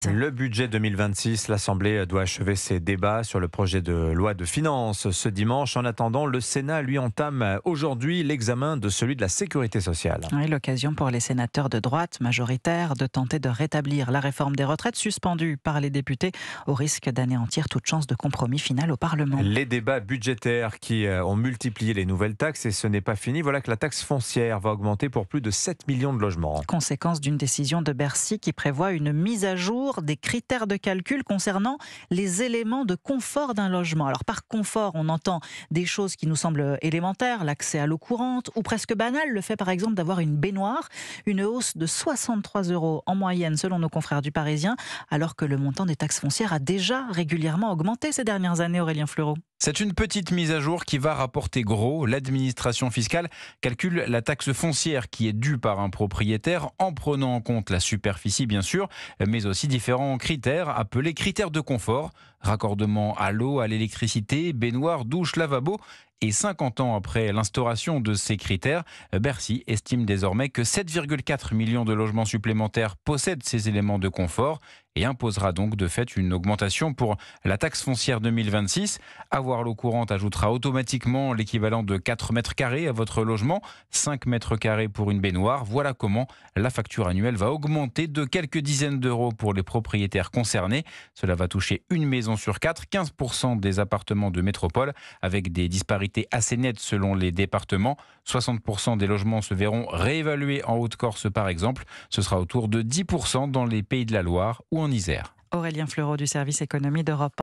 Le budget 2026, l'Assemblée doit achever ses débats sur le projet de loi de finances ce dimanche. En attendant, le Sénat, lui, entame aujourd'hui l'examen de celui de la sécurité sociale. Oui, l'occasion pour les sénateurs de droite majoritaires de tenter de rétablir la réforme des retraites suspendue par les députés au risque d'anéantir toute chance de compromis final au Parlement. Les débats budgétaires qui ont multiplié les nouvelles taxes et ce n'est pas fini. Voilà que la taxe foncière va augmenter pour plus de 7 millions de logements. Conséquence d'une décision de Bercy qui prévoit une mise à jour des critères de calcul concernant les éléments de confort d'un logement. Alors par confort, on entend des choses qui nous semblent élémentaires, l'accès à l'eau courante ou presque banal, le fait par exemple d'avoir une baignoire, une hausse de 63 € en moyenne selon nos confrères du Parisien, alors que le montant des taxes foncières a déjà régulièrement augmenté ces dernières années, Aurélien Fleureau. C'est une petite mise à jour qui va rapporter gros. L'administration fiscale calcule la taxe foncière qui est due par un propriétaire en prenant en compte la superficie bien sûr, mais aussi différents critères appelés critères de confort. Raccordement à l'eau, à l'électricité, baignoire, douche, lavabo. Et 50 ans après l'instauration de ces critères, Bercy estime désormais que 7,4 millions de logements supplémentaires possèdent ces éléments de confort et imposera donc de fait une augmentation pour la taxe foncière 2026. Avoir l'eau courante ajoutera automatiquement l'équivalent de 4 mètres carrés à votre logement, 5 mètres carrés pour une baignoire. Voilà comment la facture annuelle va augmenter de quelques dizaines d'euros pour les propriétaires concernés. Cela va toucher une maison sur 4, 15% des appartements de métropole, avec des disparités assez nettes selon les départements. 60% des logements se verront réévalués en Haute-Corse par exemple. Ce sera autour de 10% dans les Pays de la Loire ou en Isère. Aurélien Fleureau du service économie d'Europe 1.